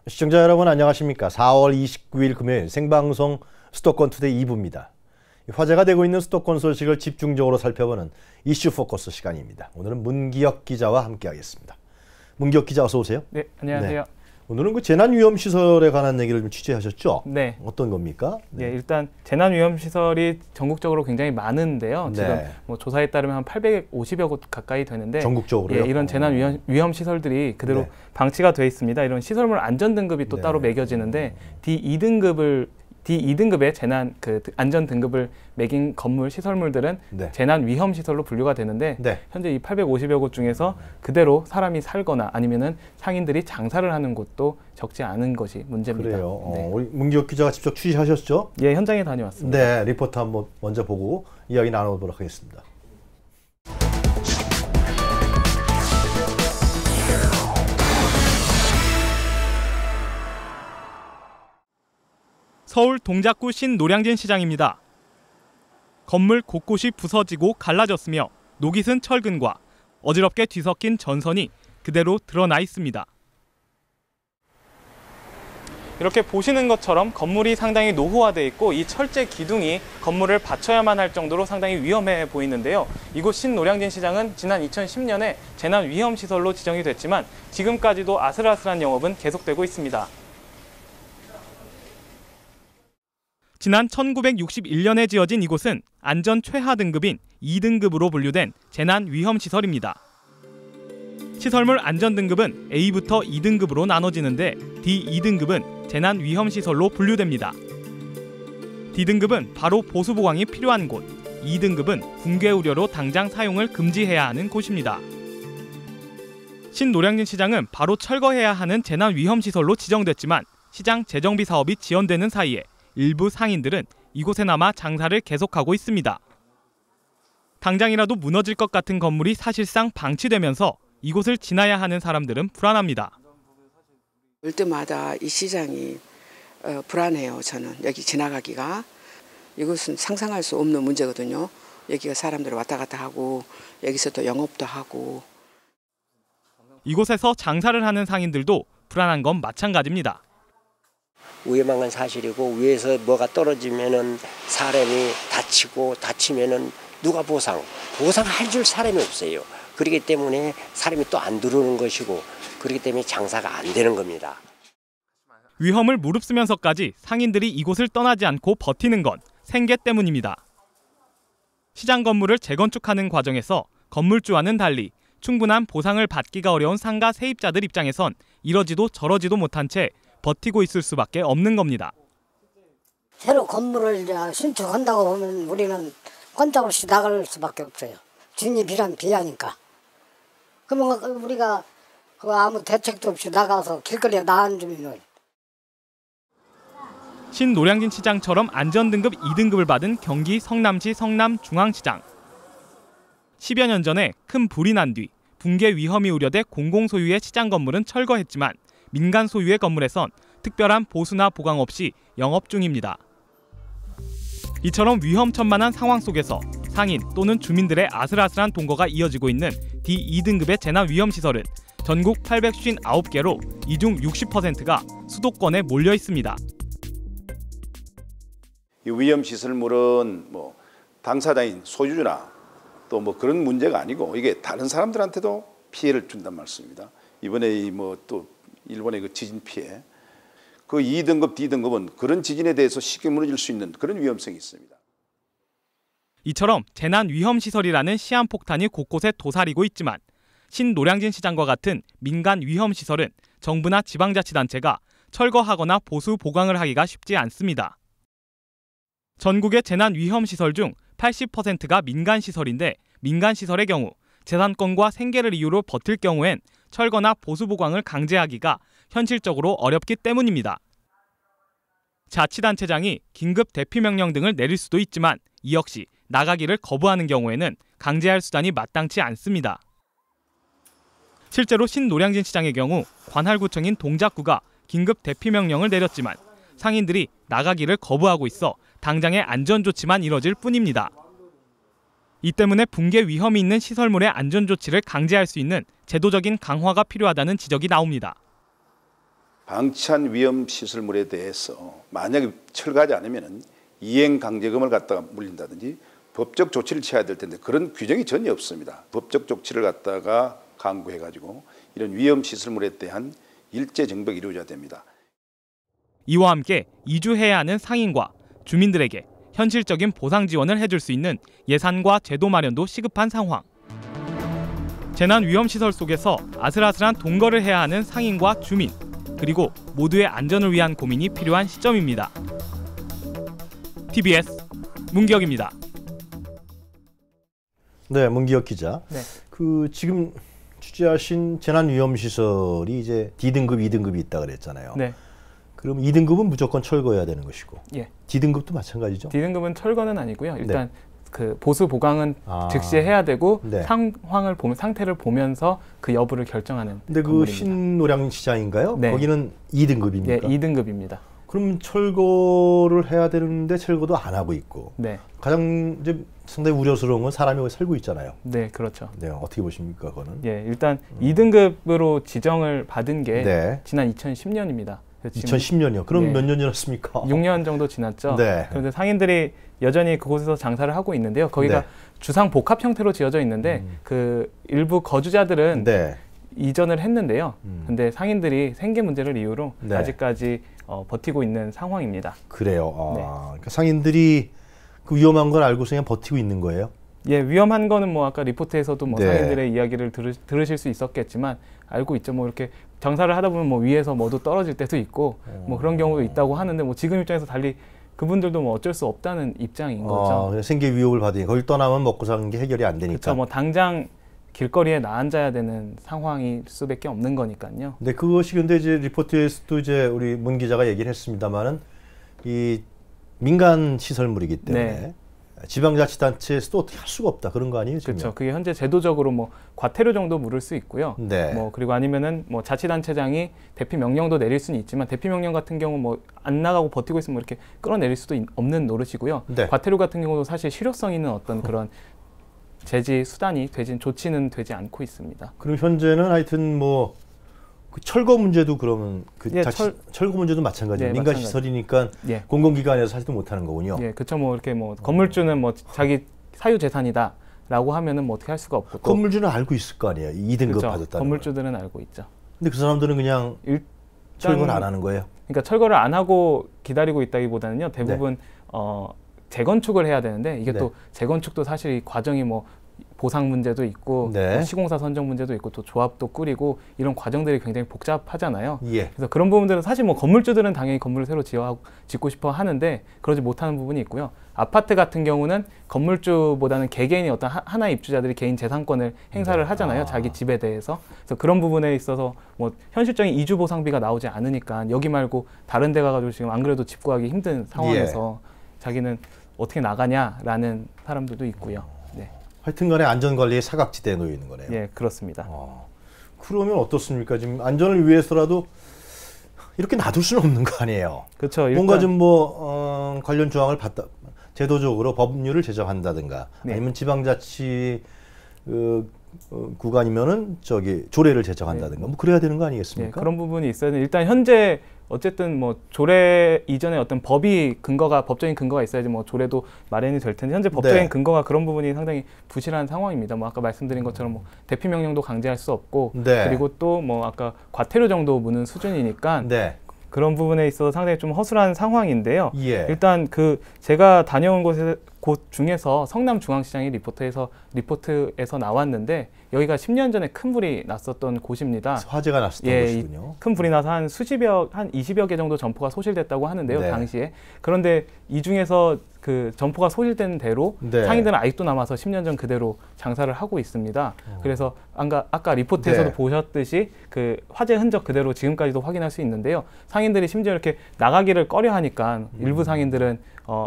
시청자 여러분 안녕하십니까. 4월 29일 금요일 생방송 수도권 투데이 2부입니다. 화제가 되고 있는 수도권 소식을 집중적으로 살펴보는 이슈 포커스 시간입니다. 오늘은 문기혁 기자와 함께하겠습니다. 문기혁 기자 어서 오세요. 네, 안녕하세요. 네. 오늘은 그 재난위험시설에 관한 얘기를 좀 취재하셨죠? 네. 어떤 겁니까? 네, 일단 재난위험시설이 전국적으로 굉장히 많은데요. 지금 네. 뭐 조사에 따르면 한 850여 곳 가까이 되는데 전국적으로요? 예, 이런 재난위험시설들이 그대로 네. 방치가 돼 있습니다. 이런 시설물 안전등급이 또 네. 따로 매겨지는데 D2등급의 재난 안전 등급을 매긴 건물 시설물들은 네. 재난 위험 시설로 분류가 되는데 네. 현재 이 850여 곳 중에서 그대로 사람이 살거나 아니면은 상인들이 장사를 하는 곳도 적지 않은 것이 문제입니다. 그래요. 네. 우리 문기혁 기자가 직접 취재하셨죠? 예, 현장에 다녀왔습니다. 네, 리포트 한번 먼저 보고 이야기 나눠보도록 하겠습니다. 서울 동작구 신노량진 시장입니다. 건물 곳곳이 부서지고 갈라졌으며 녹이 쓴 철근과 어지럽게 뒤섞인 전선이 그대로 드러나 있습니다. 이렇게 보시는 것처럼 건물이 상당히 노후화되어 있고 이 철제 기둥이 건물을 받쳐야만 할 정도로 상당히 위험해 보이는데요. 이곳 신노량진 시장은 지난 2010년에 재난위험시설로 지정이 됐지만 지금까지도 아슬아슬한 영업은 계속되고 있습니다. 지난 1961년에 지어진 이곳은 안전 최하 등급인 2등급으로 분류된 재난위험시설입니다. 시설물 안전등급은 A부터 2등급으로 나눠지는데 D2등급은 재난위험시설로 분류됩니다. D등급은 바로 보수보강이 필요한 곳, 2등급은 붕괴 우려로 당장 사용을 금지해야 하는 곳입니다. 신노량진 시장은 바로 철거해야 하는 재난위험시설로 지정됐지만 시장 재정비 사업이 지연되는 사이에 일부 상인들은 이곳에나마 장사를 계속하고 있습니다. 당장이라도 무너질 것 같은 건물이 사실상 방치되면서 이곳을 지나야 하는 사람들은 불안합니다. 올 때마다 이 시장이 불안해요. 저는 여기 지나가기가. 이곳은 상상할 수 없는 문제거든요. 여기가 사람들이 왔다 갔다 하고 여기서 또 영업도 하고. 이곳에서 장사를 하는 상인들도 불안한 건 마찬가지입니다. 위험한 건 사실이고 위에서 뭐가 떨어지면은 사람이 다치면은 누가 보상할 줄 사람이 없어요. 그렇기 때문에 사람이 또 안 들어오는 것이고 그렇기 때문에 장사가 안 되는 겁니다. 위험을 무릅쓰면서까지 상인들이 이곳을 떠나지 않고 버티는 건 생계 때문입니다. 시장 건물을 재건축하는 과정에서 건물주와는 달리 충분한 보상을 받기가 어려운 상가 세입자들 입장에선 이러지도 저러지도 못한 채 버티고 있을 수밖에 없는 겁니다. 새로 건물을 신축한다고 보면 우리는 꼼짝없이 나갈 수밖에 없어요. 주인이 비하니까. 그러면 우리가 아무 대책도 없이 나가서 길거리에 나앉으면. 신노량진 시장처럼 안전등급 2등급을 받은 경기 성남시 성남중앙시장. 10여 년 전에 큰 불이 난 뒤 붕괴 위험이 우려돼 공공소유의 시장 건물은 철거했지만 민간 소유의 건물에선 특별한 보수나 보강 없이 영업 중입니다. 이처럼 위험천만한 상황 속에서 상인 또는 주민들의 아슬아슬한 동거가 이어지고 있는 D2등급의 재난위험시설은 전국 859개로 이 중 60%가 수도권에 몰려 있습니다. 이 위험시설물은 뭐 당사자인 소유주나 또 뭐 그런 문제가 아니고 이게 다른 사람들한테도 피해를 준단 말씀입니다. 이번에 또 일본의 그 지진 피해, 그 2등급, D등급은 그런 지진에 대해서 쉽게 무너질 수 있는 그런 위험성이 있습니다. 이처럼 재난위험시설이라는 시한폭탄이 곳곳에 도사리고 있지만 신노량진 시장과 같은 민간 위험시설은 정부나 지방자치단체가 철거하거나 보수 보강을 하기가 쉽지 않습니다. 전국의 재난위험시설 중 80%가 민간시설인데 민간시설의 경우 재산권과 생계를 이유로 버틸 경우엔 철거나 보수 보강을 강제하기가 현실적으로 어렵기 때문입니다. 자치단체장이 긴급 대피명령 등을 내릴 수도 있지만 이 역시 나가기를 거부하는 경우에는 강제할 수단이 마땅치 않습니다. 실제로 신노량진 시장의 경우 관할구청인 동작구가 긴급 대피명령을 내렸지만 상인들이 나가기를 거부하고 있어 당장의 안전조치만 이뤄질 뿐입니다. 이 때문에 붕괴 위험이 있는 시설물의 안전조치를 강제할 수 있는 제도적인 강화가 필요하다는 지적이 나옵니다. 방치한 위험 시설물에 대해서 만약에 철거하지 않으면은 이행 강제금을 갖다가 물린다든지 법적 조치를 취해야 될 텐데 그런 규정이 전혀 없습니다. 법적 조치를 갖다가 강구해가지고 이런 위험 시설물에 대한 일제 정벽이 이루어져야 됩니다. 이와 함께 이주해야 하는 상인과 주민들에게 현실적인 보상 지원을 해줄 수 있는 예산과 제도 마련도 시급한 상황. 재난 위험 시설 속에서 아슬아슬한 동거를 해야 하는 상인과 주민, 그리고 모두의 안전을 위한 고민이 필요한 시점입니다. TBS 문기혁입니다. 네, 문기혁 기자. 네. 지금 취재하신 재난 위험 시설이 이제 D등급, 2등급이 있다 그랬잖아요. 네. 그럼 2등급은 무조건 철거해야 되는 것이고, 예. D등급도 마찬가지죠. D등급은 철거는 아니고요. 일단 네. 그 보수 보강은 즉시 해야 되고 네. 상태를 보면서 그 여부를 결정하는. 근데 그 건물입니다. 신노량 시장인가요? 네. 거기는 2등급입니까? 예, 2등급입니다. 그럼 철거를 해야 되는데 철거도 안 하고 있고. 네. 가장 이제 상당히 우려스러운 건 사람이 거기 살고 있잖아요. 네, 그렇죠. 네, 어떻게 보십니까, 그거는? 예, 일단 2등급으로 지정을 받은 게 네. 지난 2010년입니다. 2010년이요. 그럼 예. 몇 년 지났습니까? 6년 정도 지났죠. 네. 그런데 상인들이 여전히 그곳에서 장사를 하고 있는데요. 거기가 네. 주상 복합 형태로 지어져 있는데 그 일부 거주자들은 네. 이전을 했는데요. 근데 상인들이 생계 문제를 이유로 네. 아직까지 버티고 있는 상황입니다. 그래요. 네. 그러니까 상인들이 그 위험한 걸 알고서 그냥 버티고 있는 거예요? 예, 위험한 거는 뭐 아까 리포트에서도 뭐 네. 상인들의 이야기를 들으실 수 있었겠지만 알고 있죠. 뭐 이렇게 장사를 하다 보면 뭐 위에서 뭐도 떨어질 때도 있고 뭐 그런 경우도 있다고 하는데 뭐 지금 입장에서 달리 그분들도 뭐 어쩔 수 없다는 입장인 거죠. 생계 위협을 받으니 거기 떠나면 먹고 사는 게 해결이 안 되니까. 그렇죠. 뭐 당장 길거리에 나앉아야 되는 상황일 수밖에 없는 거니까요. 네, 그것이 근데 이제 리포트에서도 이제 우리 문 기자가 얘기를 했습니다만은 이 민간 시설물이기 때문에 네. 지방자치단체에서도 어떻게 할 수가 없다 그런 거 아니에요? 지금? 그렇죠. 그게 현재 제도적으로 뭐 과태료 정도 물을 수 있고요. 네. 뭐 그리고 아니면은 뭐 자치단체장이 대피 명령도 내릴 수는 있지만 대피 명령 같은 경우 뭐 안 나가고 버티고 있으면 이렇게 끌어내릴 수도 없는 노릇이고요. 네. 과태료 같은 경우도 사실 실효성 있는 어떤 그런 제지 수단이 조치는 되지 않고 있습니다. 그럼 현재는 하여튼 뭐 그 철거 문제도 그러면 그 예, 철거 문제도 마찬가지예요. 네, 민간 마찬가지. 시설이니까 예. 공공기관에서 하지도 못하는 거군요. 예, 그렇죠. 뭐 이렇게 뭐 건물주는 뭐 자기 사유 재산이다라고 하면은 뭐 어떻게 할 수가 없고 또 건물주는 알고 있을 거 아니에요. 2등급 그렇죠. 받았다는 걸. 건물주들은 알고 있죠. 근데 그 사람들은 그냥 철거를 안 하는 거예요. 그러니까 철거를 안 하고 기다리고 있다기보다는요. 대부분 재건축을 해야 되는데 이게 네. 또 재건축도 사실 이 과정이 뭐 보상 문제도 있고 네. 뭐 시공사 선정 문제도 있고 또 조합도 꾸리고 이런 과정들이 굉장히 복잡하잖아요. 예. 그래서 그런 부분들은 사실 뭐 건물주들은 당연히 건물을 새로 짓고 싶어 하는데 그러지 못하는 부분이 있고요. 아파트 같은 경우는 건물주보다는 개개인이 어떤 하나의 입주자들이 개인 재산권을 행사를 하잖아요. 자기 집에 대해서. 그래서 그런 부분에 있어서 뭐 현실적인 이주 보상비가 나오지 않으니까 여기 말고 다른 데 가가지고 지금 안 그래도 집 구하기 힘든 상황에서 자기는 어떻게 나가냐라는 사람들도 있고요. 네. 하여튼 간에 안전관리의 사각지대에 놓여 있는 거네요. 예, 그렇습니다. 그러면 어떻습니까? 지금 안전을 위해서라도 이렇게 놔둘 수는 없는 거 아니에요. 그렇죠. 뭔가 좀 뭐 관련 조항을 제도적으로 법률을 제정한다든가 네. 아니면 지방자치 구간이면은 조례를 제정한다든가 뭐 그래야 되는 거 예, 아니겠습니까? 그런 부분이 있어야 되는. 일단 현재 어쨌든 뭐 조례 이전에 어떤 법적인 근거가 있어야지 뭐 조례도 마련이 될 텐데 현재 법적인 네. 근거가 그런 부분이 상당히 부실한 상황입니다. 뭐 아까 말씀드린 것처럼 뭐 대피 명령도 강제할 수 없고 네. 그리고 또 뭐 아까 과태료 정도 무는 수준이니까 네. 그런 부분에 있어서 상당히 좀 허술한 상황인데요. 예. 일단 제가 다녀온 곳 중에서 성남중앙시장이 리포트에서 나왔는데 여기가 10년 전에 큰 불이 났었던 곳입니다. 화재가 났었던 곳이군요. 큰 불이 나서 한 20여 개 정도 점포가 소실됐다고 하는데요, 네. 당시에. 그런데 이 중에서 그 점포가 소실된 대로 네. 상인들은 아직도 남아서 10년 전 그대로 장사를 하고 있습니다. 그래서 아까 리포트에서도 네. 보셨듯이 그 화재 흔적 그대로 지금까지도 확인할 수 있는데요. 상인들이 심지어 이렇게 나가기를 꺼려하니까 일부 상인들은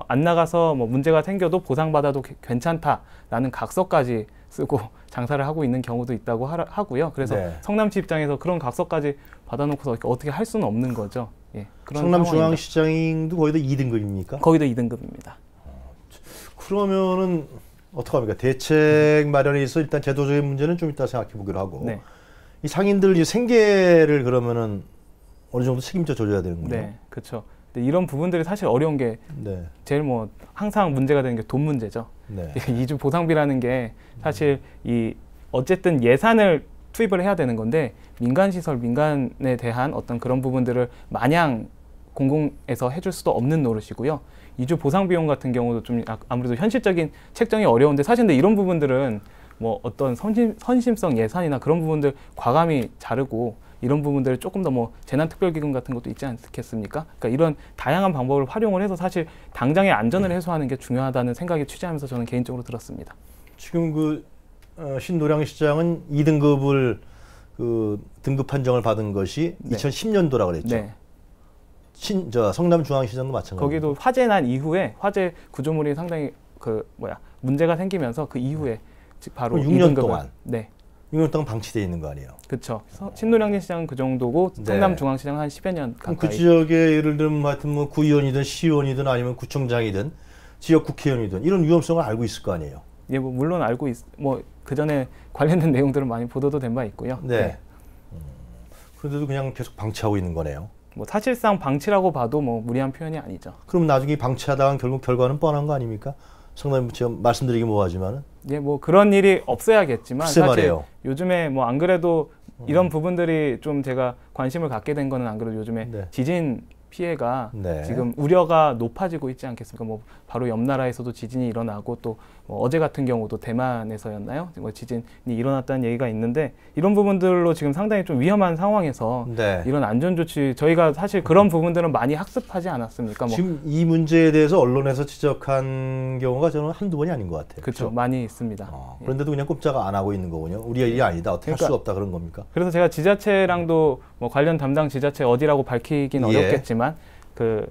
안 나가서 뭐 문제가 생겨도 보상받아도 괜찮다라는 각서까지 쓰고 장사를 하고 있는 경우도 있다고 하고요. 그래서 네. 성남시 입장에서 그런 각서까지 받아놓고서 어떻게 할 수는 없는 거죠. 예, 그런 상황입니다. 성남중앙시장도 거기도 2등급입니까? 거기도 2등급입니다. 그러면은 어떡합니까? 대책 마련에 있어 일단 제도적인 문제는 좀 이따 생각해 보기로 하고 네. 이 상인들 생계를 그러면은 어느 정도 책임져 줘야 되는군요. 네, 그렇죠. 근데 이런 부분들이 사실 어려운 게 네. 제일 뭐 항상 문제가 되는 게 돈 문제죠. 네. 이주 보상비라는 게 사실 이 어쨌든 예산을 투입을 해야 되는 건데 민간 시설, 민간에 대한 어떤 그런 부분들을 마냥 공공에서 해줄 수도 없는 노릇이고요. 이주 보상 비용 같은 경우도 좀 아무래도 현실적인 책정이 어려운데 사실 근데 이런 부분들은 뭐 어떤 선심성 예산이나 그런 부분들 과감히 자르고 이런 부분들을 조금 더 뭐 재난특별기금 같은 것도 있지 않겠습니까? 그러니까 이런 다양한 방법을 활용을 해서 사실 당장의 안전을 해소하는 게 중요하다는 생각이 취재하면서 저는 개인적으로 들었습니다. 지금 그 신노량시장은 2등급을 그 등급 판정을 받은 것이 네. 2010년도라 그랬죠. 네. 성남중앙시장도 마찬가지고. 거기도 화재 난 이후에 화재 구조물이 상당히 문제가 생기면서 그 이후에 바로 6년 2등급을, 동안. 네. 6년 동안 방치되어 있는 거 아니에요? 그렇죠. 신노량진 시장은 그 정도고 네. 성남중앙시장은 한 10여 년 그럼 가까이. 그 지역에 예를 들면 하여튼 뭐 구의원이든 시의원이든 아니면 구청장이든 지역 국회의원이든 이런 위험성을 알고 있을 거 아니에요? 예, 뭐 물론 알고 그 전에 관련된 내용들은 많이 보도도 된 바 있고요. 네. 그런데도 그냥 계속 방치하고 있는 거네요. 뭐 사실상 방치라고 봐도 뭐 무리한 표현이 아니죠. 그럼 나중에 방치하다가 결국 결과는 뻔한 거 아닙니까? 성남이 지금 말씀드리기 뭐하지만은. 예, 뭐 그런 일이 없어야겠지만 글쎄 사실 말이에요. 요즘에 뭐 안 그래도 이런 부분들이 좀 제가 관심을 갖게 된 거는 안 그래도 요즘에 네. 지진 피해가 네. 지금 우려가 높아지고 있지 않겠습니까? 뭐 바로 옆 나라에서도 지진이 일어나고 또 뭐 어제 같은 경우도 대만에서였나요? 뭐 지진이 일어났다는 얘기가 있는데 이런 부분들로 지금 상당히 좀 위험한 상황에서 네. 이런 안전 조치 저희가 사실 그런 부분들은 많이 학습하지 않았습니까? 뭐 지금 이 문제에 대해서 언론에서 지적한 경우가 저는 한두 번이 아닌 것 같아요. 그렇죠. 많이 있습니다. 예. 그런데도 그냥 꼼짝 안 하고 있는 거군요. 우리의 일이 아니다. 어떻게 할 그러니까 수가 없다 그런 겁니까? 그래서 제가 지자체랑도 뭐 관련 담당 지자체 어디라고 밝히긴 예. 어렵겠지만 그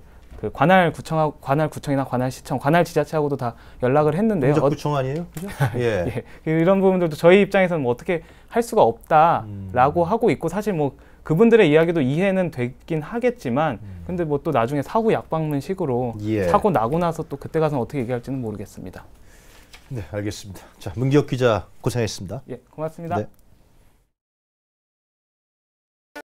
관할구청이나 관할시청, 관할지자체하고도 다 연락을 했는데요. 구청 아니에요? 그죠? 예. 예. 이런 부분들도 저희 입장에서는 뭐 어떻게 할 수가 없다라고 하고 있고 사실 뭐 그분들의 이야기도 이해는 되긴 하겠지만 근데 뭐 또 나중에 사후 약방문식으로 예. 사고 나고 나서 또 그때 가서 어떻게 얘기할지는 모르겠습니다. 네, 알겠습니다. 자, 문기혁 기자 고생했습니다. 예, 고맙습니다. 네.